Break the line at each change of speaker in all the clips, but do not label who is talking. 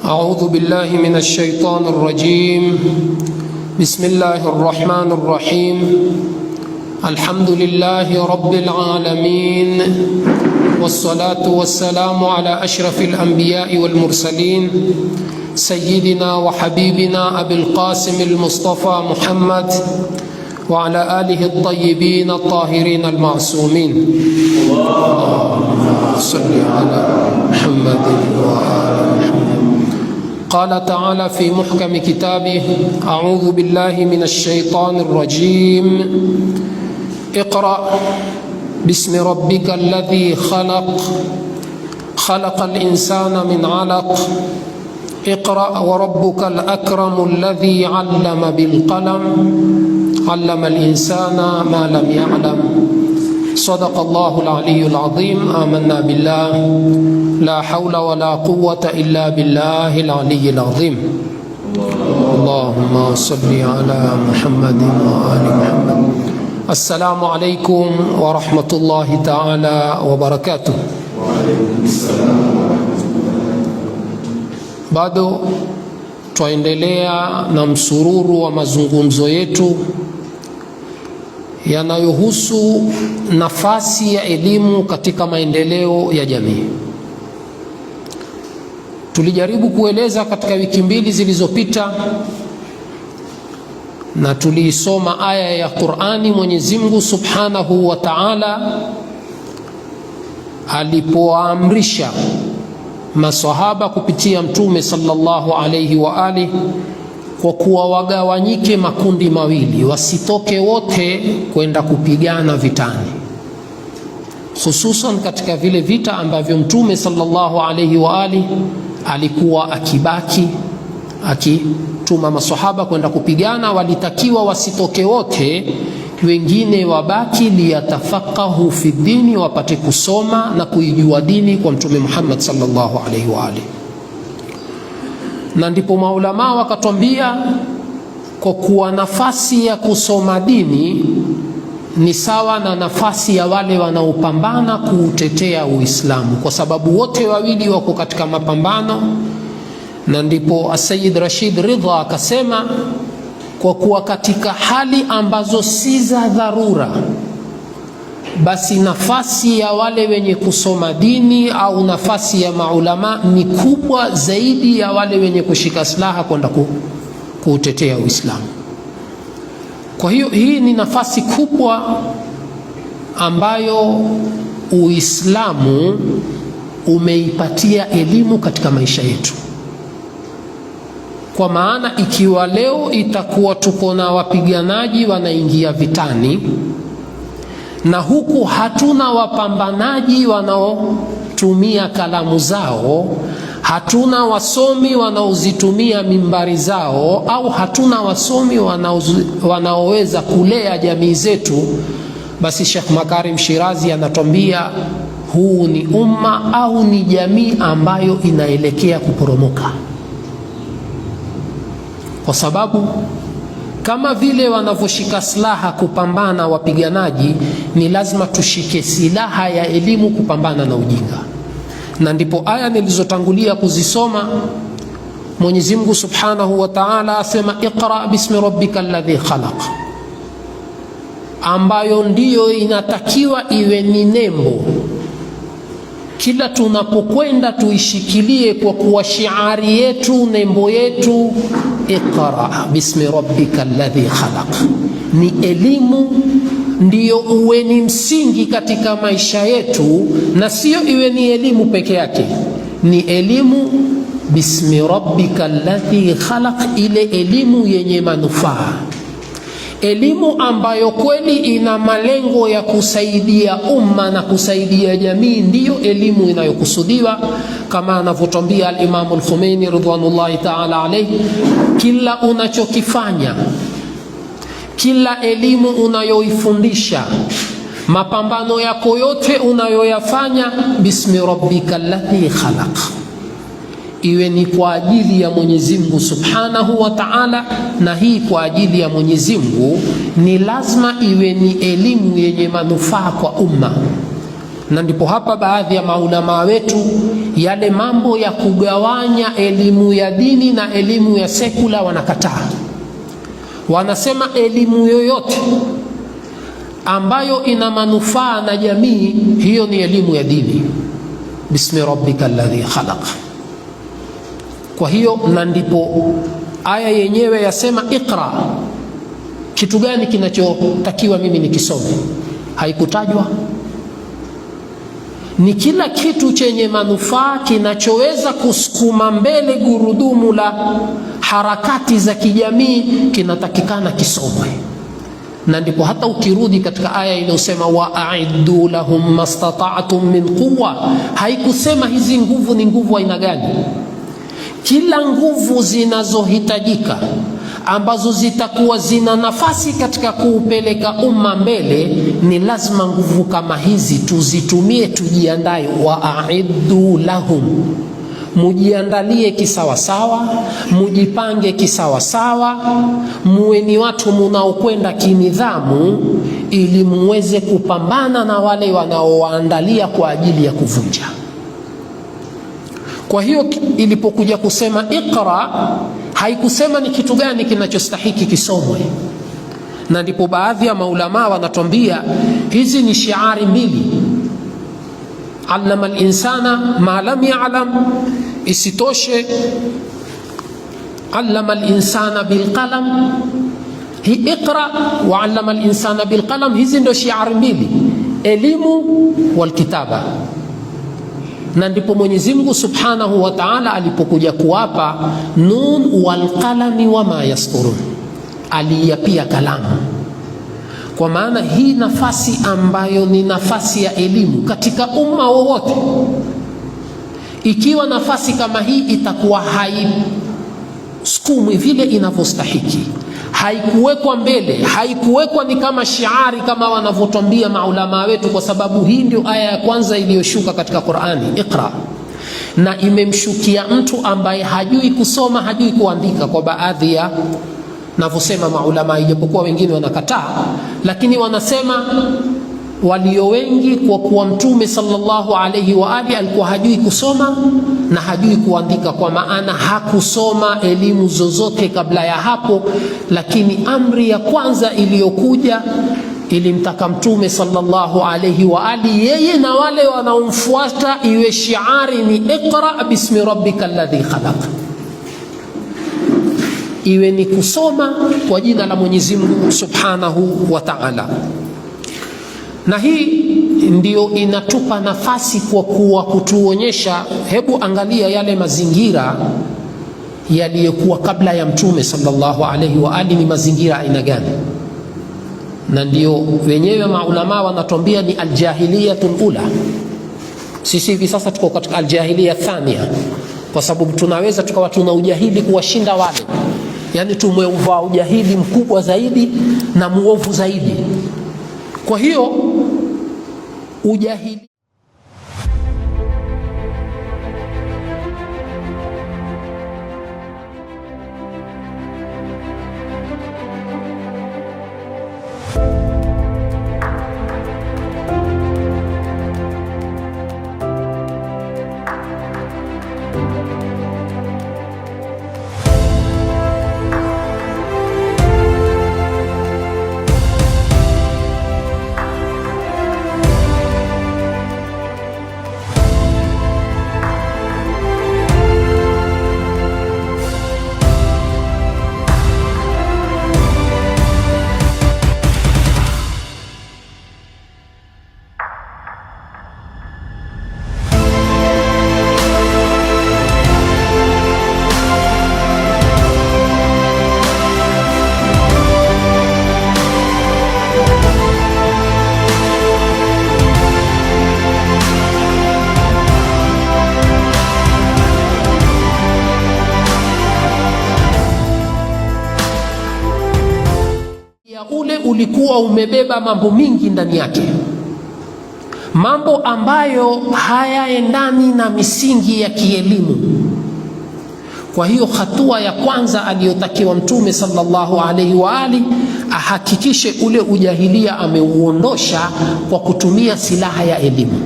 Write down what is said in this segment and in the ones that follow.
أعوذ بالله من الشيطان الرجيم. بسم الله الرحمن الرحيم. الحمد لله رب العالمين، والصلاة والسلام على أشرف الأنبياء والمرسلين، سيدنا وحبيبنا أبي القاسم المصطفى محمد وعلى آله الطيبين الطاهرين المعصومين. اللهم صل على محمد وآل محمد. قال تعالى في محكم كتابه: أعوذ بالله من الشيطان الرجيم. اقرأ باسم ربك الذي خلق الإنسان من علق. اقرأ وربك الأكرم الذي علم بالقلم علم الإنسان ما لم يعلم. صدق الله العلي العظيم. آمنا بالله لا حول ولا قوة إلا بالله العلي العظيم. اللهم صل على محمد وآل محمد. السلام عليكم ورحمة الله تعالى وبركاته.
وعليكم السلام.
Bado twaendelea na msururu wa mazungumzo yetu yanayohusu nafasi ya elimu katika maendeleo ya jamii. Tulijaribu kueleza katika wiki mbili zilizopita, na tuliisoma aya ya Qur'ani Mwenyezi Mungu Subhanahu wa Ta'ala alipoamrisha maswahaba kupitia Mtume sallallahu alayhi wa alihi kwa kuwa wagawanyike makundi mawili, wasitoke wote kwenda kupigana vitani, hususan katika vile vita ambavyo Mtume sallallahu alayhi wa alihi alikuwa akibaki akituma maswahaba kwenda kupigana. Walitakiwa wasitoke wote, wengine wabaki, liyatafaqahu fi dini, wapate kusoma na kuijua dini kwa Mtume Muhammad sallallahu alaihi wa alihi. Na ndipo maulama wakatwambia, kwa kuwa nafasi ya kusoma dini ni sawa na nafasi ya wale wanaopambana kuutetea Uislamu, kwa sababu wote wawili wako katika mapambano. Na ndipo Sayyid Rashid Ridha akasema, kwa kuwa katika hali ambazo si za dharura, basi nafasi ya wale wenye kusoma dini au nafasi ya maulama ni kubwa zaidi ya wale wenye kushika silaha kwenda kuutetea Uislamu. Kwa hiyo hii ni nafasi kubwa ambayo Uislamu umeipatia elimu katika maisha yetu. Kwa maana ikiwa leo itakuwa tuko na wapiganaji wanaingia vitani, na huku hatuna wapambanaji wanaotumia kalamu zao, hatuna wasomi wanaozitumia mimbari zao, au hatuna wasomi wanaoweza kulea jamii zetu, basi Sheikh Makarim Shirazi anatuambia huu ni umma au ni jamii ambayo inaelekea kuporomoka. Kwa sababu kama vile wanavyoshika silaha kupambana wapiganaji, ni lazima tushike silaha ya elimu kupambana na ujinga. Na ndipo aya nilizotangulia kuzisoma, Mwenyezi Mungu Subhanahu wa Ta'ala asema iqra bismi rabbika alladhi khalaq, ambayo ndiyo inatakiwa iwe ni nembo kila tunapokwenda, tuishikilie kwa kuwa shiari yetu, nembo yetu, iqra bismi rabbika alladhi khalaq. Ni elimu ndiyo uwe ni msingi katika maisha yetu, na sio iwe ni elimu peke yake, ni elimu bismi rabbika alladhi khalaq, ile elimu yenye manufaa, elimu ambayo kweli ina malengo ya kusaidia umma na kusaidia jamii, ndiyo elimu inayokusudiwa. Kama anavyotwambia al-Imam al-Khomeini ridwanullahi ta'ala alayhi, kila unachokifanya, kila elimu unayoifundisha, mapambano yako yote unayoyafanya, bismi rabbika alladhi khalaq, iwe ni kwa ajili ya Mwenyezi Mungu Subhanahu wa Ta'ala. Na hii kwa ajili ya Mwenyezi Mungu ni lazima iwe ni elimu yenye manufaa kwa umma. Na ndipo hapa baadhi ya maulama wetu yale mambo ya kugawanya elimu ya dini na elimu ya sekula wanakataa. Wanasema elimu yoyote ambayo ina manufaa na jamii, hiyo ni elimu ya dini. Bismi rabbika alladhi khalaq. Kwa hiyo na ndipo aya yenyewe yasema iqra. Kitu gani kinachotakiwa mimi nikisome? Haikutajwa. Ni kila kitu chenye manufaa kinachoweza kusukuma mbele gurudumu la harakati za kijamii kinatakikana kisomwe. Na ndipo hata ukirudi katika aya inayosema wa'iddu lahum mastata'tum min quwwa, haikusema hizi nguvu ni nguvu aina gani. Kila nguvu zinazohitajika ambazo zitakuwa zina nafasi katika kuupeleka umma mbele, ni lazima nguvu kama hizi tuzitumie, tujiandae. Wa'iddu lahum, mujiandalie kisawasawa, mujipange kisawasawa, muwe ni watu munaokwenda kinidhamu, ili muweze kupambana na wale wanaowaandalia kwa ajili ya kuvunja. Kwa hiyo ilipokuja kusema iqra, haikusema ni kitu gani kinachostahiki kisomwe. Na ndipo baadhi ya maulama wanatuambia hizi ni shiari mbili. Allama al-insana ma lam ya'lam, isitoshe allama al-insana bilqalam. Hi iqra wa allama al-insana bilqalam, hizi ndio shiari mbili, elimu wal kitaba. Na ndipo Mwenyezi Mungu Subhanahu wa Ta'ala alipokuja kuwapa nun wal qalami wama yasturun, aliyapia kalamu. Kwa maana hii nafasi ambayo ni nafasi ya elimu katika umma wowote, ikiwa nafasi kama hii itakuwa haisukumwi vile inavyostahiki, haikuwekwa mbele, haikuwekwa ni kama shiari kama wanavyotwambia maulama wetu, kwa sababu hii ndio aya ya kwanza iliyoshuka katika Qur'ani, iqra, na imemshukia mtu ambaye hajui kusoma, hajui kuandika, kwa baadhi ya navyosema maulama, ijapokuwa wengine wanakataa, lakini wanasema walio wengi, kwa kuwa Mtume sallallahu alayhi wa alihi alikuwa hajui kusoma na hajui kuandika, kwa maana hakusoma elimu zozote kabla ya hapo. Lakini amri ya kwanza iliyokuja ilimtaka Mtume sallallahu alayhi wa alihi yeye na wale wanaomfuata iwe shiari ni iqra bismi rabbika alladhi khalaq, iwe ni kusoma kwa jina la Mwenyezi Mungu Subhanahu wa Ta'ala. Na hii ndio inatupa nafasi kwa kuwa kutuonyesha, hebu angalia yale mazingira yaliyokuwa kabla ya Mtume sallallahu alayhi wa alihi, ni mazingira aina gani? Na ndio wenyewe maulama wanatuambia ni aljahiliyatul ula. Sisi hivi sasa tuko katika aljahiliya thania, kwa sababu tunaweza tukawa tuna ujahili kuwashinda wale, yani tumeuvaa ujahili mkubwa zaidi na muovu zaidi. Kwa hiyo ujahili ule ulikuwa umebeba mambo mingi ndani yake, mambo ambayo hayaendani na misingi ya kielimu. Kwa hiyo hatua ya kwanza aliyotakiwa Mtume sallallahu alaihi wa ali ahakikishe ule ujahilia ameuondosha kwa kutumia silaha ya elimu.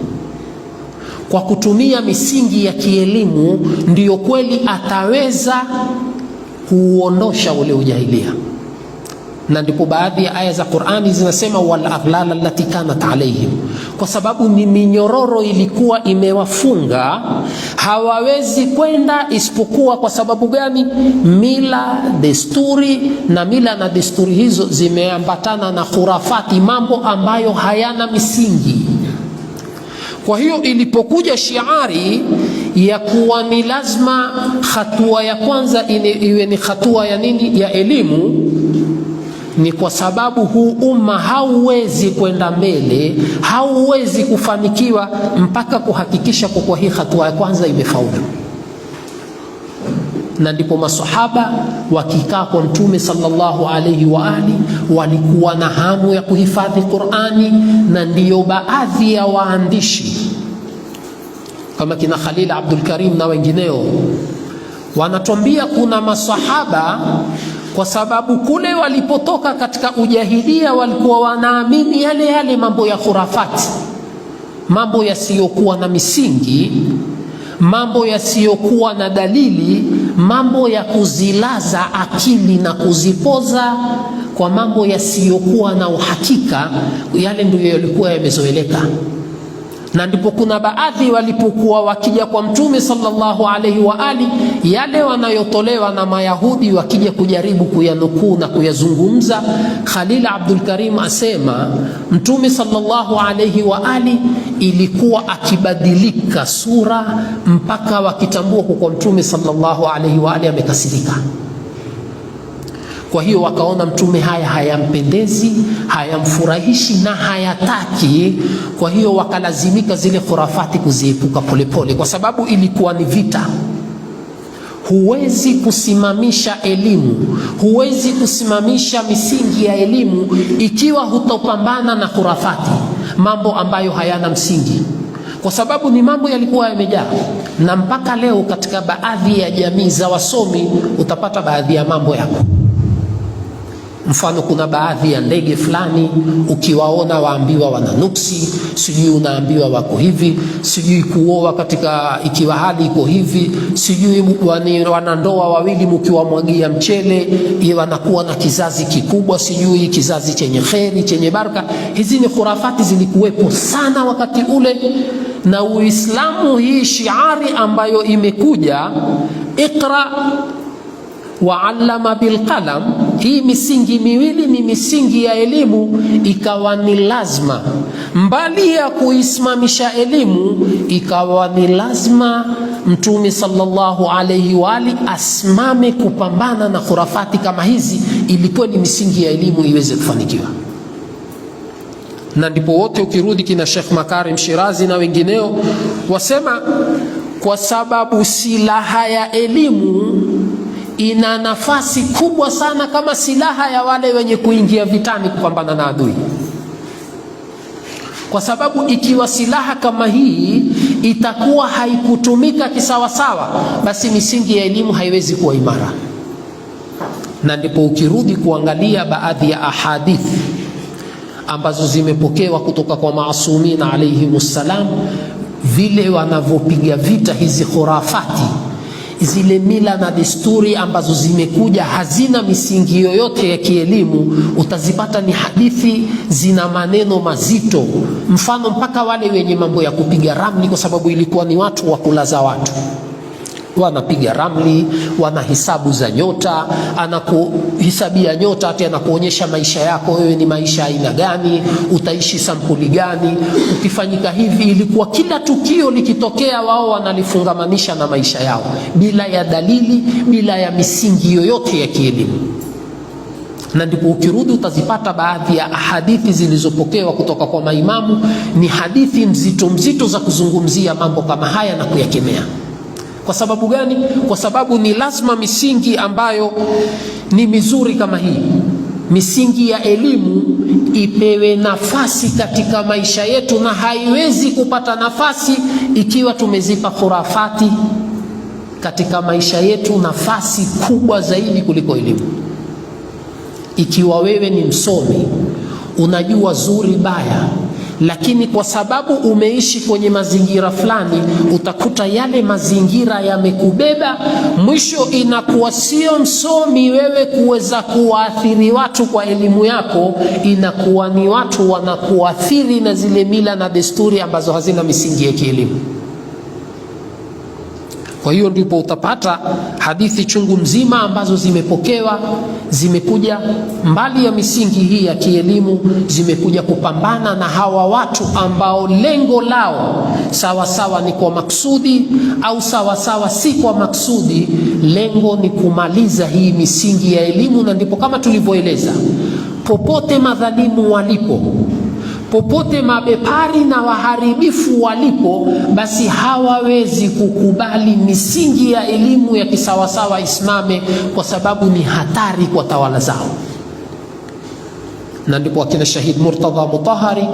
kwa kutumia misingi ya kielimu ndiyo kweli ataweza kuondosha ule ujahilia. Na ndipo baadhi ya aya za Qur'ani zinasema wal aghlal allati kanat alayhim, kwa sababu ni minyororo ilikuwa imewafunga, hawawezi kwenda isipokuwa kwa sababu gani? Mila, desturi, na mila na desturi hizo zimeambatana na khurafati, mambo ambayo hayana misingi. Kwa hiyo ilipokuja shiari ya kuwa ni lazima hatua ya kwanza iwe ni hatua ya nini? Ya elimu, ni kwa sababu huu umma hauwezi kwenda mbele, hauwezi kufanikiwa mpaka kuhakikisha kwa hii hatua ya kwanza imefaulu. Na ndipo masahaba wakikaa kwa Mtume sallallahu alayhi wa ali walikuwa na hamu ya kuhifadhi Qur'ani, na ndiyo baadhi ya waandishi kama kina Khalil Abdul Karim na wengineo wanatuambia kuna masahaba, kwa sababu kule walipotoka katika ujahilia walikuwa wanaamini yale yale mambo ya khurafati, mambo yasiyokuwa na misingi, mambo yasiyokuwa na dalili, mambo ya kuzilaza akili na kuzipoza kwa mambo yasiyokuwa na uhakika. Yale ndio yalikuwa yamezoeleka. Na ndipo kuna baadhi walipokuwa wakija kwa Mtume sallallahu alaihi wa ali, yale wanayotolewa na Mayahudi wakija kujaribu kuyanukuu na kuyazungumza, Khalil Abdul Karim asema Mtume sallallahu alaihi wa ali ilikuwa akibadilika sura mpaka wakitambua kwa Mtume sallallahu alaihi wa ali amekasirika. Kwa hiyo wakaona Mtume haya hayampendezi, hayamfurahishi na hayataki. Kwa hiyo wakalazimika zile khurafati kuziepuka polepole, kwa sababu ilikuwa ni vita. Huwezi kusimamisha elimu, huwezi kusimamisha misingi ya elimu ikiwa hutopambana na khurafati, mambo ambayo hayana msingi, kwa sababu ni mambo yalikuwa yamejaa. Na mpaka leo katika baadhi ya jamii za wasomi utapata baadhi ya mambo yako. Mfano, kuna baadhi ya ndege fulani ukiwaona waambiwa wana nuksi, sijui unaambiwa wako hivi, sijui kuoa katika ikiwa hali iko hivi, sijui wanandoa wawili mkiwamwagia mchele wanakuwa na kizazi kikubwa, sijui kizazi chenye kheri, chenye baraka. Hizi ni khurafati zilikuwepo sana wakati ule. Na Uislamu, hii shiari ambayo imekuja Iqra wa allama bilqalam, hii misingi miwili ni misingi ya elimu, ikawa ni lazima, mbali ya kuisimamisha elimu, ikawa ni lazima Mtume sallallahu alayhi wa ali asimame kupambana na khurafati kama hizi, ilikuwa ni misingi ya elimu iweze kufanikiwa. Na ndipo wote ukirudi kina Sheikh Makarim Shirazi na wengineo wasema, kwa sababu silaha ya elimu ina nafasi kubwa sana kama silaha ya wale wenye kuingia vitani kupambana na adui. Kwa sababu ikiwa silaha kama hii itakuwa haikutumika kisawasawa, basi misingi ya elimu haiwezi kuwa imara. Na ndipo ukirudi kuangalia baadhi ya ahadithi ambazo zimepokewa kutoka kwa maasumina alayhimussalam, vile wanavyopiga vita hizi khurafati, zile mila na desturi ambazo zimekuja hazina misingi yoyote ya kielimu, utazipata ni hadithi zina maneno mazito. Mfano, mpaka wale wenye mambo ya kupiga ramli, kwa sababu ilikuwa ni watu wa kulaza watu, wanapiga ramli, wana hisabu za nyota, anakuhisabia nyota, hata anakuonyesha maisha yako wewe ni maisha aina gani, utaishi sampuli gani. Ukifanyika hivi, ilikuwa kila tukio likitokea wao wanalifungamanisha na maisha yao bila ya dalili, bila ya misingi yoyote ya kielimu. Na ndipo ukirudi utazipata baadhi ya hadithi zilizopokewa kutoka kwa maimamu ni hadithi mzito mzito za kuzungumzia mambo kama haya na kuyakemea. Kwa sababu gani? Kwa sababu ni lazima misingi ambayo ni mizuri kama hii, misingi ya elimu, ipewe nafasi katika maisha yetu, na haiwezi kupata nafasi ikiwa tumezipa khurafati katika maisha yetu nafasi kubwa zaidi kuliko elimu. Ikiwa wewe ni msomi, unajua zuri baya, lakini kwa sababu umeishi kwenye mazingira fulani, utakuta yale mazingira yamekubeba, mwisho inakuwa sio msomi wewe kuweza kuwaathiri watu kwa elimu yako, inakuwa ni watu wanakuathiri na zile mila na desturi ambazo hazina misingi ya kielimu. Kwa hiyo ndipo utapata hadithi chungu mzima ambazo zimepokewa, zimekuja mbali ya misingi hii ya kielimu, zimekuja kupambana na hawa watu ambao lengo lao sawa sawa ni kwa maksudi au sawa sawa si kwa maksudi, lengo ni kumaliza hii misingi ya elimu. Na ndipo kama tulivyoeleza, popote madhalimu walipo, popote mabepari na waharibifu walipo, basi hawawezi kukubali misingi ya elimu ya kisawasawa isimame, kwa sababu ni hatari kwa tawala zao. Na ndipo wakina Shahid Murtadha Mutahari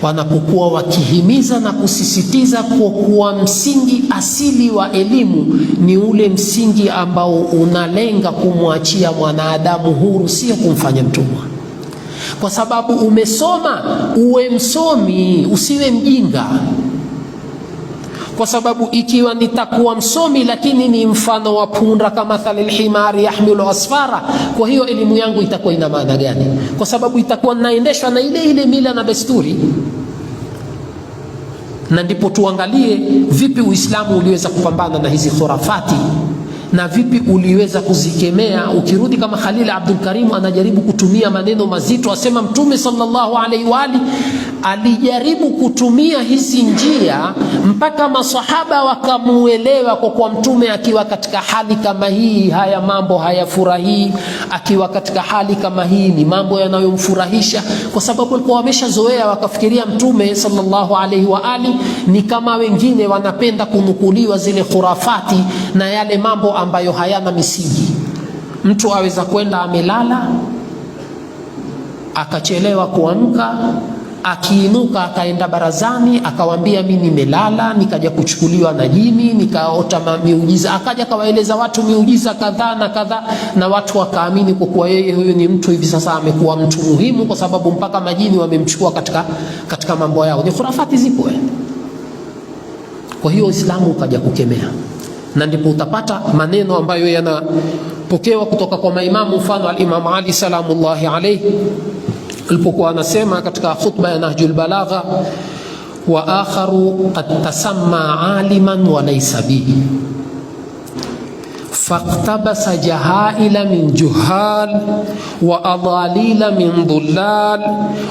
wanapokuwa wakihimiza na kusisitiza kwa kuwa msingi asili wa elimu ni ule msingi ambao unalenga kumwachia mwanadamu huru, sio kumfanya mtumwa. Kwa sababu umesoma, uwe msomi, usiwe mjinga. Kwa sababu ikiwa nitakuwa msomi lakini ni mfano wa punda, kama thalil himari yahmilu asfara, kwa hiyo elimu yangu itakuwa ina maana gani? Kwa sababu itakuwa naendeshwa na ile ile mila na desturi. Na ndipo tuangalie vipi Uislamu uliweza kupambana na hizi khurafati na vipi uliweza kuzikemea. Ukirudi kama Khalil Abdul Karim anajaribu kutumia maneno mazito, asema Mtume sallallahu alaihi wa ali alijaribu kutumia hizi njia mpaka masahaba wakamuelewa, kwa kuwa Mtume akiwa katika hali kama hii haya mambo hayafurahii, akiwa katika hali kama hii ni mambo yanayomfurahisha, kwa sababu walikuwa wameshazoea, wakafikiria Mtume sallallahu alaihi wa ali ni kama wengine wanapenda kunukuliwa zile khurafati na yale mambo ambayo hayana misingi. Mtu aweza kwenda amelala akachelewa kuamka, akiinuka akaenda barazani akawambia mimi nimelala, nikaja kuchukuliwa na jini, nikaota miujiza, akaja kawaeleza watu miujiza kadhaa na kadhaa, na watu wakaamini kwa kuwa yeye huyu ni mtu hivi sasa amekuwa mtu muhimu, kwa sababu mpaka majini wamemchukua katika mambo yao. Ni khurafati zipo. Kwa hiyo Uislamu ukaja kukemea, na ndipo utapata maneno ambayo yanapokewa kutoka kwa maimamu, mfano al-Imam Ali salamullahi alayhi alipokuwa anasema katika khutba ya Nahjul Balagha, wa akharu qad tasamma aliman wa laysa bihi faqtabasa jahaila min juhal wa adalila min dhullal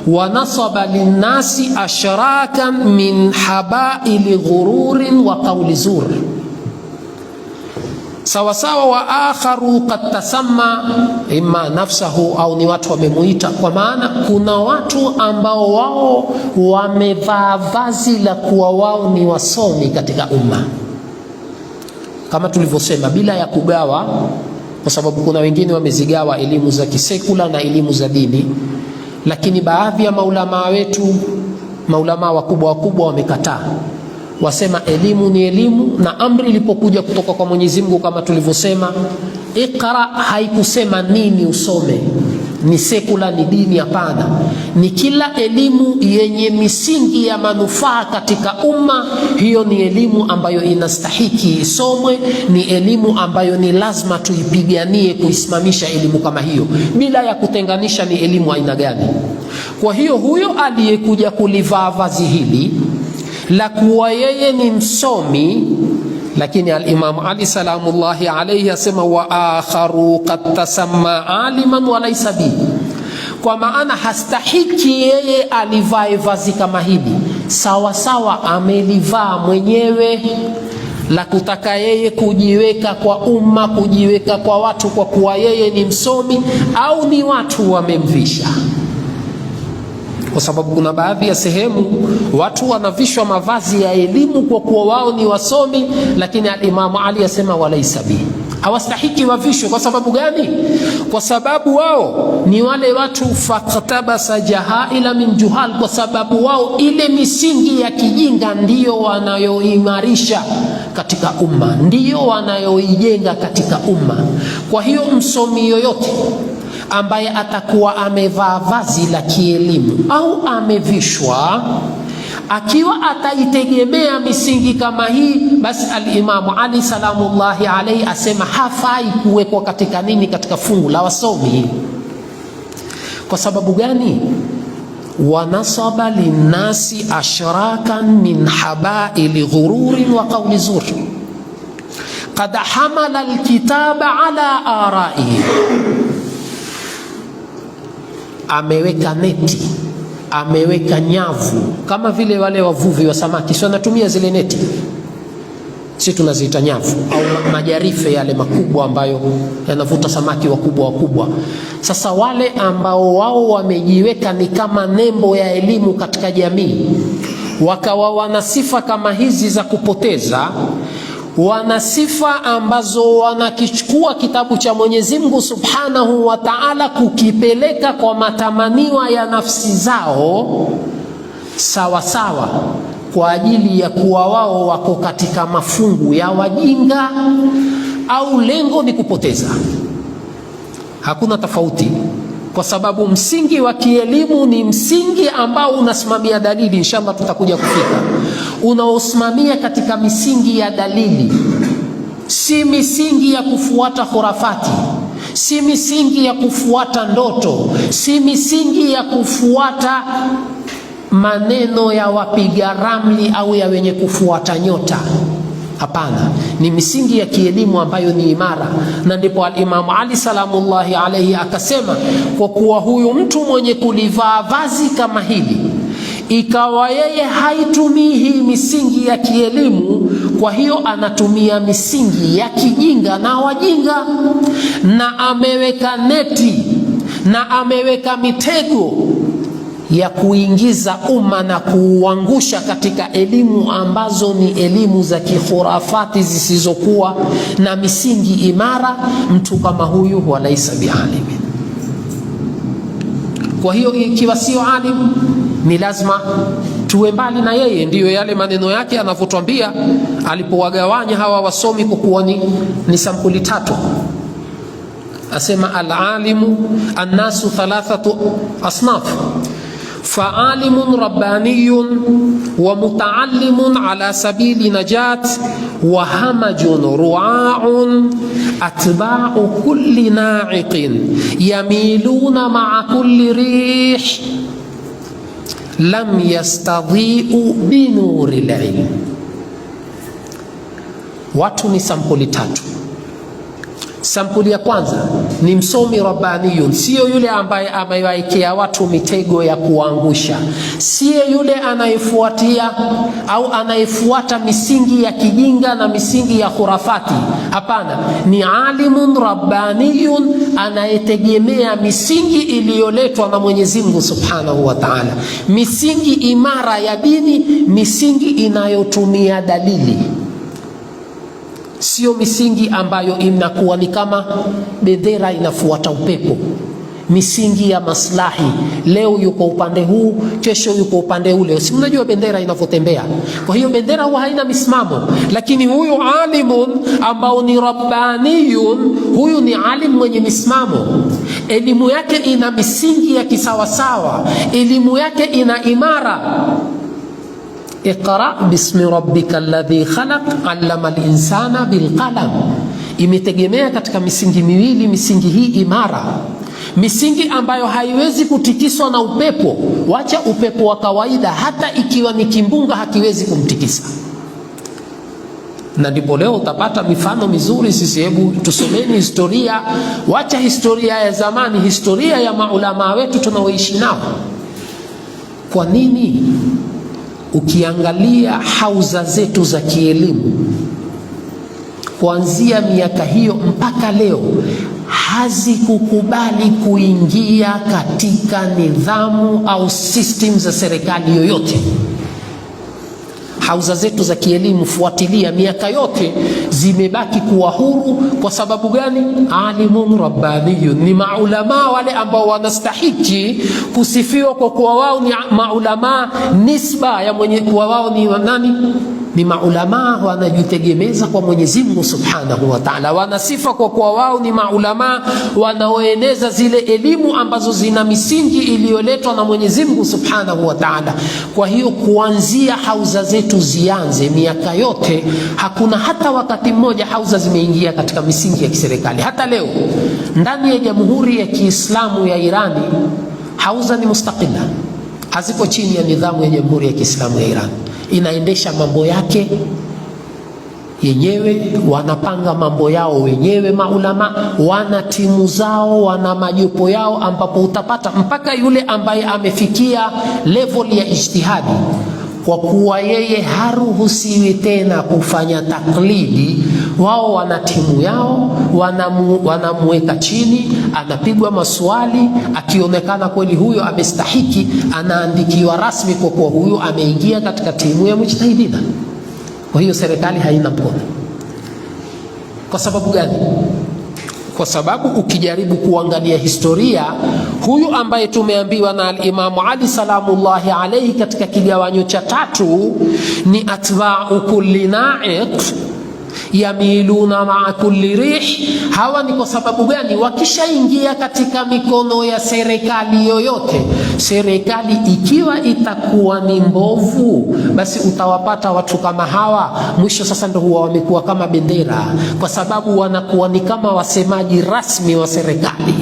wa nasaba linnasi ashrakan min habaili ghururin wa qawli zur. Sawasawa, wa akharu qad tasamma imma nafsahu, au ni watu wamemuita, kwa maana kuna watu ambao wao wamevaa vazi la kuwa wao ni wasomi katika umma, kama tulivyosema, bila ya kugawa, kwa sababu kuna wengine wamezigawa elimu za kisekula na elimu za dini. Lakini baadhi ya maulamaa wetu, maulamaa wakubwa wamekataa, wasema elimu ni elimu, na amri ilipokuja kutoka kwa Mwenyezi Mungu kama tulivyosema, Iqra, haikusema nini usome, ni sekula, ni dini. Hapana, ni kila elimu yenye misingi ya manufaa katika umma, hiyo ni elimu ambayo inastahiki isomwe, ni elimu ambayo ni lazima tuipiganie kuisimamisha elimu kama hiyo, bila ya kutenganisha ni elimu aina gani. Kwa hiyo huyo aliyekuja kulivaa vazi hili la kuwa yeye ni msomi, lakini al-Imam Ali salamullahi alayhi asema wa akharu qad tasamma aliman wa laysa bi, kwa maana hastahiki yeye alivae vazi kama hili. Sawa sawa amelivaa mwenyewe la kutaka yeye kujiweka kwa umma, kujiweka kwa watu kwa kuwa yeye ni msomi, au ni watu wamemvisha. Kwa sababu kuna baadhi ya sehemu watu wanavishwa mavazi ya elimu kwa kuwa wao ni wasomi, lakini al-Imam Ali asema walaisa bi, hawastahiki wavishwe. Kwa sababu gani? Kwa sababu wao ni wale watu faqtabasa jahaila min juhal, kwa sababu wao ile misingi ya kijinga ndiyo wanayoimarisha katika umma, ndiyo wanayoijenga katika umma. Kwa hiyo msomi yoyote ambaye atakuwa amevaa vazi la kielimu au amevishwa, akiwa ataitegemea misingi kama hii, basi al-Imamu Ali salamullahi alayhi asema hafai kuwekwa katika nini, katika fungu la wasomi. Kwa sababu gani? Wanasaba linnasi ashrakan min habaili ghururin wa qawli zur qad hamala alkitaba ala araihi. Ameweka neti, ameweka nyavu, kama vile wale wavuvi wa samaki sio wanatumia zile neti, si tunaziita nyavu, au majarife yale makubwa ambayo yanavuta samaki wakubwa wakubwa. Sasa wale ambao wao wamejiweka ni kama nembo ya elimu katika jamii, wakawa wana sifa kama hizi za kupoteza, wana sifa ambazo wanakichukua kitabu cha Mwenyezi Mungu Subhanahu wa Ta'ala kukipeleka kwa matamaniwa ya nafsi zao sawa sawa, kwa ajili ya kuwa wao wako katika mafungu ya wajinga, au lengo ni kupoteza. Hakuna tofauti, kwa sababu msingi wa kielimu ni msingi ambao unasimamia dalili. Inshallah tutakuja kufika, unaosimamia katika misingi ya dalili, si misingi ya kufuata khurafati, si misingi ya kufuata ndoto, si misingi ya kufuata maneno ya wapiga ramli au ya wenye kufuata nyota. Hapana, ni misingi ya kielimu ambayo ni imara. Na ndipo al-Imamu Ali salamullahi alayhi akasema, kwa kuwa huyu mtu mwenye kulivaa vazi kama hili, ikawa yeye haitumii hii misingi ya kielimu, kwa hiyo anatumia misingi ya kijinga na wajinga, na ameweka neti na ameweka mitego ya kuingiza umma na kuuangusha katika elimu ambazo ni elimu za kikhurafati zisizokuwa na misingi imara. Mtu kama huyu walaisa bialimin. Kwa hiyo ikiwa sio alim, ni lazima tuwe mbali na yeye. Ndiyo yale maneno yake anavyotuambia alipowagawanya hawa wasomi kwa kuwa ni sampuli tatu. Asema al-alimu annasu thalathatu asnaf, fa'alimun rabbaniyun wa muta'allimun ala sabili najat wa hamajun ru'a'un atba'u kulli na'iqin yamiluna ma'a kulli rih lam yastadhi'u binuril ilm. Watu ni sampuli tatu. Sampuli ya kwanza ni msomi rabbaniyun, sio yule ambaye amewaekea watu mitego ya kuangusha, sio yule anayefuatia au anayefuata misingi ya kijinga na misingi ya khurafati. Hapana, ni alimun rabbaniyun, anayetegemea misingi iliyoletwa na Mwenyezi Mungu Subhanahu wa Ta'ala, misingi imara ya dini, misingi inayotumia dalili, sio misingi ambayo inakuwa ni kama bendera inafuata upepo, misingi ya maslahi. Leo yuko upande huu, kesho yuko upande ule. Si mnajua bendera inavyotembea? Kwa hiyo bendera huwa haina misimamo. Lakini huyu alimun ambao ni rabbaniyun, huyu ni alim mwenye misimamo. Elimu yake ina misingi ya kisawasawa, elimu yake ina imara. Iqra bismi rabbika alladhi khalaq allama al-insana bilqalam. Imetegemea katika misingi miwili, misingi hii imara, misingi ambayo haiwezi kutikiswa na upepo. Wacha upepo wa kawaida, hata ikiwa ni kimbunga hakiwezi kumtikisa. Na ndipo leo utapata mifano mizuri. Sisi hebu tusomeni historia, wacha historia ya zamani, historia ya maulama wetu tunaoishi nao. Kwa nini? Ukiangalia hauza zetu za kielimu kuanzia miaka hiyo mpaka leo, hazikukubali kuingia katika nidhamu au system za serikali yoyote. Hauza zetu za kielimu, fuatilia miaka yote, zimebaki kuwa huru. Kwa sababu gani? Alimun rabbaniyun, ni maulama wale ambao wanastahiki kusifiwa kwa kuwa wao ni maulama. Nisba ya mwenye kuwa wao ni nani? ni maulama wanajitegemeza kwa Mwenyezi Mungu Subhanahu wa Ta'ala. Wana sifa kwa kuwa wao ni maulama wanaoeneza zile elimu ambazo zina misingi iliyoletwa na Mwenyezi Mungu Subhanahu wa Ta'ala. Kwa hiyo kuanzia hauza zetu zianze miaka yote, hakuna hata wakati mmoja hauza zimeingia katika misingi ya kiserikali. Hata leo ndani ya Jamhuri ya Kiislamu ya Irani hauza ni mustaqila, haziko chini ya nidhamu ya Jamhuri ya Kiislamu ya Iran. Inaendesha mambo yake yenyewe, wanapanga mambo yao wenyewe. Maulama wana timu zao, wana majopo yao, ambapo utapata mpaka yule ambaye amefikia level ya ijtihadi, kwa kuwa yeye haruhusiwi tena kufanya taklidi. Wao wana timu yao, wanamuweka chini, anapigwa maswali, akionekana kweli huyo amestahiki, anaandikiwa rasmi kwa kuwa huyo ameingia katika timu ya mujtahidina. Kwa hiyo serikali haina mkono. Kwa sababu gani? Kwa sababu ukijaribu kuangalia historia, huyu ambaye tumeambiwa na al-Imamu Ali salamullahi alayhi katika kigawanyo cha 3 ni atba'u kulli na'iq yamiluna ma'a kulli rih. Hawa ni kwa sababu gani? Wakishaingia katika mikono ya serikali yoyote, serikali ikiwa itakuwa ni mbovu, basi utawapata watu kama hawa mwisho sasa ndio huwa wamekuwa kama bendera, kwa sababu wanakuwa ni kama wasemaji rasmi wa serikali.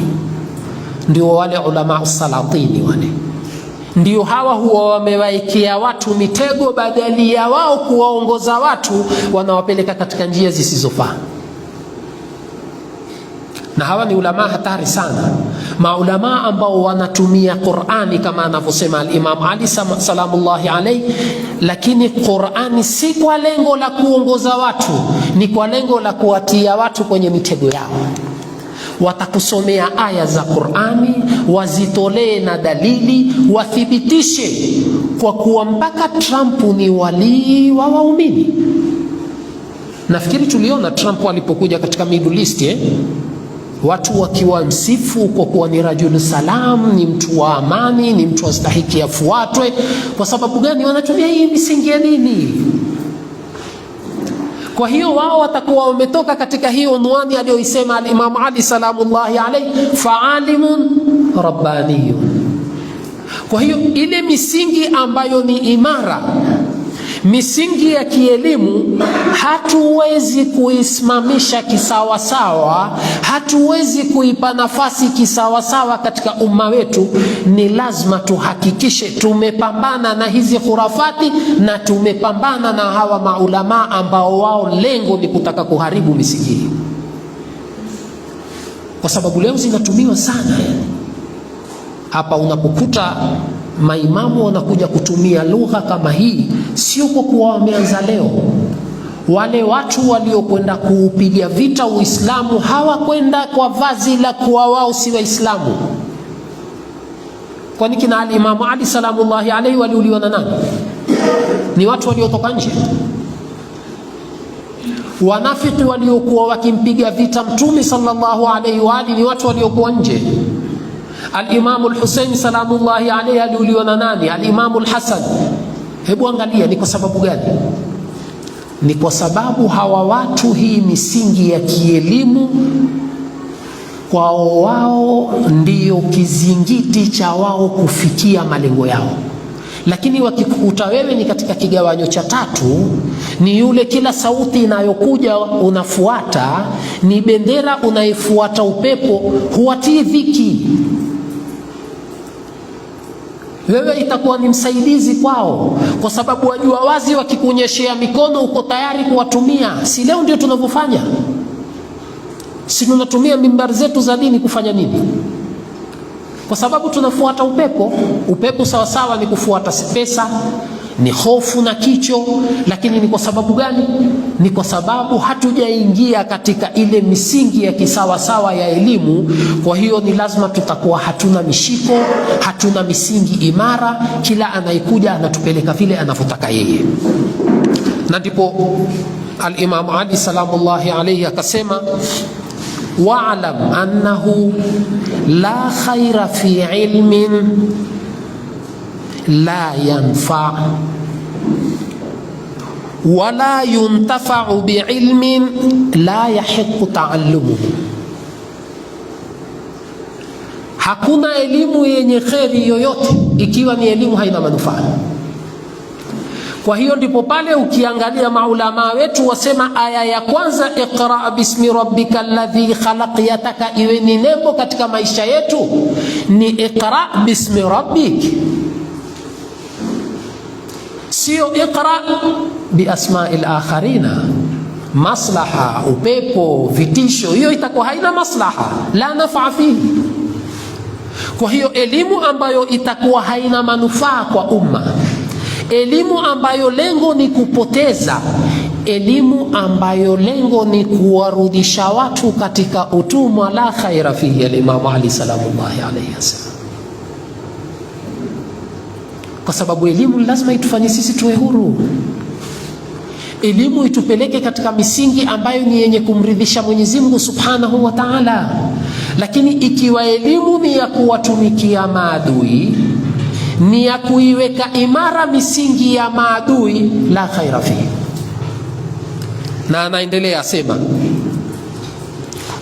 Ndio wale ulama salatini wale, ndio hawa huwa wamewaekea watu mitego, badali ya wao kuwaongoza watu wanawapeleka katika njia zisizofaa. Na hawa ni ulama hatari sana, maulama ambao wanatumia Qur'ani kama anavyosema al-Imam Ali salamullahi alayhi, lakini Qur'ani si kwa lengo la kuongoza watu, ni kwa lengo la kuwatia watu kwenye mitego yao. Watakusomea aya za Qur'ani, wazitolee na dalili, wathibitishe kwa kuwa mpaka Trump ni walii wa waumini. Nafikiri tuliona Trump alipokuja katika Middle East, watu wakiwa msifu kwa kuwa ni rajul salam, ni mtu wa amani, ni mtu astahiki afuatwe. Kwa sababu gani? Wanatumia hii misingi ya dini. Kwa hiyo wao watakuwa wametoka katika hiyo unwani aliyoisema al-Imam Ali salamullahi alayhi, fa'alimun rabbaniyun. Kwa hiyo ile misingi ambayo ni imara, misingi ya kielimu, hatuwezi kuisimamisha kisawasawa, hatuwezi kuipa nafasi kisawasawa katika umma wetu. Ni lazima tuhakikishe tumepambana na hizi khurafati na tumepambana na hawa maulama ambao wao lengo ni kutaka kuharibu misingi hii, kwa sababu leo zinatumiwa sana. Hapa unapokuta maimamu wanakuja kutumia lugha kama hii, sio kwa kuwa wameanza leo. Wale watu waliokwenda kuupiga vita Uislamu hawakwenda kwa vazi la kuwa wao si Waislamu. Kwani kina al-Imamu Ali salamullahi alayhi waliuliwa na nani? Ni watu waliotoka nje. Wanafiki waliokuwa wakimpiga vita Mtume sallallahu alayhi wa alihi ni watu waliokuwa nje. Al-Imamu al-Husaini salamullahi alayhi aliuliwa na nani? Al-Imamu al-Hasan. Hebu angalia ni kwa sababu gani? Ni kwa sababu hawa watu hii misingi ya kielimu kwao wao ndiyo kizingiti cha wao kufikia malengo yao. Lakini wakikukuta wewe ni katika kigawanyo cha 3, ni yule kila sauti inayokuja unafuata, ni bendera unaifuata upepo, huwatii dhiki, wewe itakuwa ni msaidizi kwao, kwa sababu wajua wazi wakikunyeshea mikono uko tayari kuwatumia. Si leo ndio tunavyofanya? Si tunatumia mimbari zetu za dini kufanya nini? Kwa sababu tunafuata upepo. Upepo sawa sawa ni kufuata pesa, ni hofu na kicho, lakini ni kwa sababu gani? Ni kwa sababu hatujaingia katika ile misingi ya kisawasawa ya elimu. Kwa hiyo ni lazima tutakuwa hatuna mishiko, hatuna misingi imara, kila anayekuja anatupeleka vile anavyotaka yeye. Na ndipo al-Imam Ali salamullahi alayhi akasema, wa'lam annahu la khaira fi ilmin la yanfa wala yuntafa'u bi'ilmin la yahiqqu ta'allumuhu, hakuna elimu yenye kheri yoyote ikiwa ni elimu haina manufaa. Kwa hiyo ndipo pale ukiangalia maulama wetu wasema aya ya kwanza iqra bismi rabbikal ladhi khalaq, yataka iwe ni nembo katika maisha yetu, ni iqra bismi rabbik, sio iqra bi asma'il akharina. Maslaha, upepo, vitisho, hiyo itakuwa haina maslaha, la nafaa fihi. Kwa hiyo elimu ambayo itakuwa haina manufaa kwa umma, elimu ambayo lengo ni kupoteza, elimu ambayo lengo ni kuwarudisha watu katika utumwa, la khaira fihi. Al-Imam Ali salamullahi alayhi wasallam, kwa sababu elimu lazima itufanye sisi tuwe huru. Elimu itupeleke katika misingi ambayo ni yenye kumridhisha Mwenyezi Mungu Subhanahu wa Ta'ala. Lakini ikiwa elimu ni ya kuwatumikia maadui, ni ya kuiweka imara misingi ya maadui, la khaira fihi. Na anaendelea asema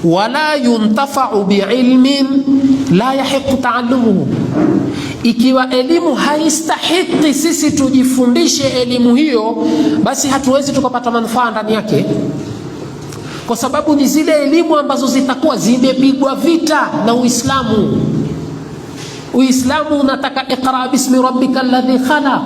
wala yuntafa'u bi'ilmin la yahiqqu ta'allumuhu, ikiwa elimu haistahiki sisi tujifundishe elimu hiyo, basi hatuwezi tukapata manufaa ndani yake, kwa sababu ni zile elimu ambazo zitakuwa zimepigwa vita na Uislamu. Uislamu unataka iqra bismi rabbikal ladhi khalaq.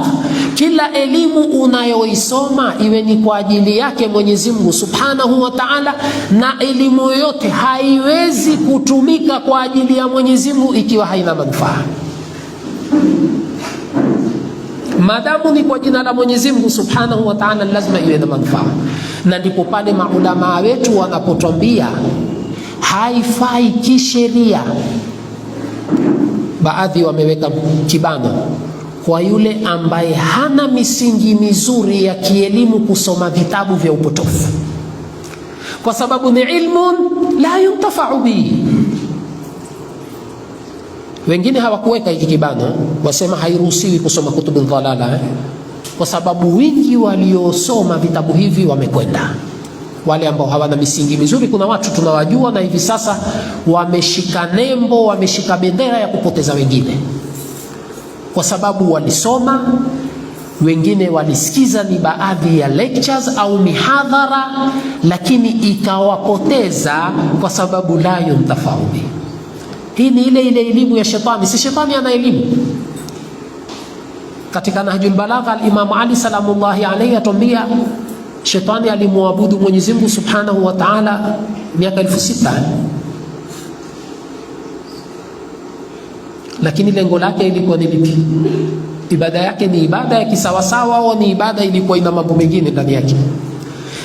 Kila elimu unayoisoma iwe ni kwa ajili yake Mwenyezi Mungu Subhanahu wa Ta'ala, na elimu yoyote haiwezi kutumika kwa ajili ya Mwenyezi Mungu ikiwa haina manufaa. Madamu ni kwa jina la Mwenyezi Mungu Subhanahu wa Ta'ala, lazima iwe na manufaa. Na ndipo pale maulama wetu wanapotwambia haifai kisheria, baadhi wameweka kibano kwa yule ambaye hana misingi mizuri ya kielimu kusoma vitabu vya upotofu, kwa sababu ni ilmun la yuntafa'u bihi. Wengine hawakuweka hiki kibano, wasema hairuhusiwi kusoma kutubu dhalala, kwa sababu wingi waliosoma vitabu hivi wamekwenda. Wale ambao hawana misingi mizuri, kuna watu tunawajua na hivi sasa wameshika nembo, wameshika bendera ya kupoteza wengine, kwa sababu walisoma, wengine walisikiza ni baadhi ya lectures au mihadhara, lakini ikawapoteza kwa sababu la yuntafa'u bihi. Hii ni ile elimu ya shetani. Si shetani ana elimu? Katika Nahjul Balagha al-Imam Ali salamullahi alayhi atuambia shetani alimwabudu Mwenyezi Mungu Subhanahu wa Ta'ala miaka 6000, lakini lengo lake ilikuwa ni lipi? Ibada yake ni ibada ya kisawasawa au ni ibada ilikuwa ina mambo mengine ndani yake?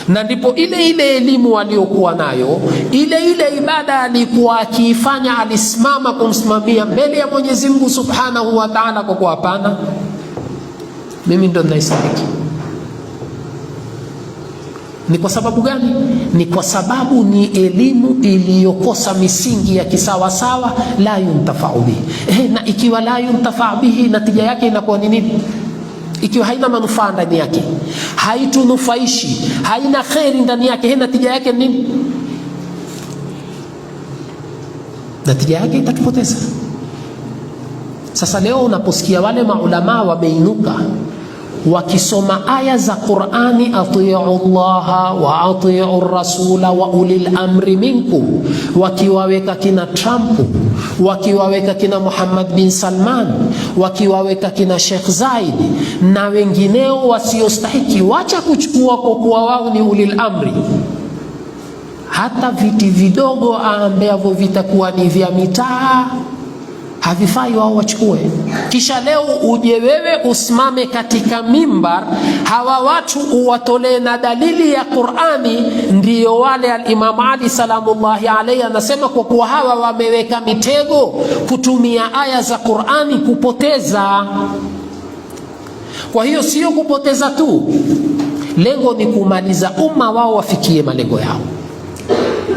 Na ndipo ile elimu aliyokuwa nayo, ile ibada alikuwa akiifanya, alisimama kumsimamia mbele ya Mwenyezi Mungu Subhanahu wa Ta'ala kwa kuwa hapana, mimi ndo ninaistahili. Ni kwa sababu gani? Ni kwa sababu ni elimu iliyokosa misingi ya kisawasawa, la yuntafa'u bihi. Na ikiwa la yuntafa'u bihi, natija yake inakuwa ni nini? Ikiwa haina manufaa ndani yake, haitunufaishi, haina kheri ndani yake, natija yake nini? Natija yake itatupoteza. Sasa leo unaposikia wale maulama wameinuka wakisoma aya za Qur'ani, atii'u Allaha wa atii'u rasula wa ulil amri minkum, wakiwaweka kina Trump, wakiwaweka kina Muhammad bin Salman, wakiwaweka kina Sheikh Zaid na wengineo wasiostahiki, wacha kuchukua kwa kuwa wao ni ulil amri, hata viti vidogo ambavyo vitakuwa ni vya mitaa havifai wao wachukue. Kisha leo uje wewe usimame katika mimbar, hawa watu uwatolee na dalili ya Qur'ani. Ndiyo wale al-Imam Ali salamullahi alayhi anasema kwa kuwa hawa wameweka mitego kutumia aya za Qur'ani kupoteza. Kwa hiyo sio kupoteza tu, lengo ni kumaliza umma wao wafikie malengo yao.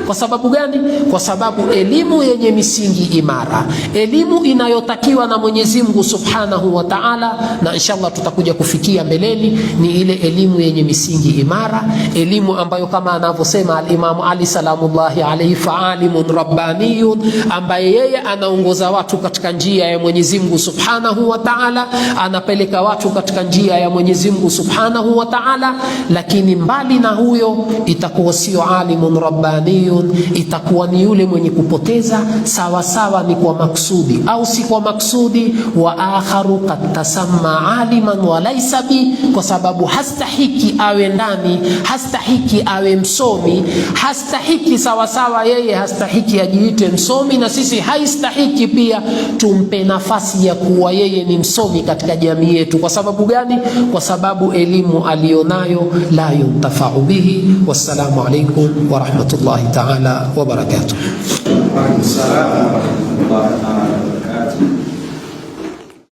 Kwa Kwa sababu gani? Kwa sababu elimu yenye misingi imara, elimu inayotakiwa na Mwenyezi Mungu Subhanahu wa Ta'ala, na inshallah tutakuja kufikia mbeleni, ni ile elimu yenye misingi imara, elimu ambayo kama anavyosema al-Imam Ali salamullahi alayhi, fa'alimun rabbaniyun, ambaye yeye anaongoza watu katika njia ya Mwenyezi Mungu Subhanahu wa Ta'ala, anapeleka watu katika njia ya Mwenyezi Mungu Subhanahu wa Ta'ala. Lakini mbali na huyo itakuwa sio alimun rabbaniyun, itakuwa ni yule mwenye kupoteza sawa sawa, ni kwa maksudi au si kwa maksudi. Wa akharu qad tasamma aliman wa laysa bi, kwa sababu hastahiki awe ndani, hastahiki awe msomi, hastahiki sawa sawa, yeye hastahiki ajiite msomi, na sisi haistahiki pia tumpe nafasi ya kuwa yeye ni msomi katika jamii yetu. Kwa sababu gani? Kwa sababu elimu alionayo la yuntafa'u bihi. Wassalamu alaykum wa rahmatullahi ta'ala wa barakatuh.
Wa alaykum salaam wa rahmatullahi ta'ala.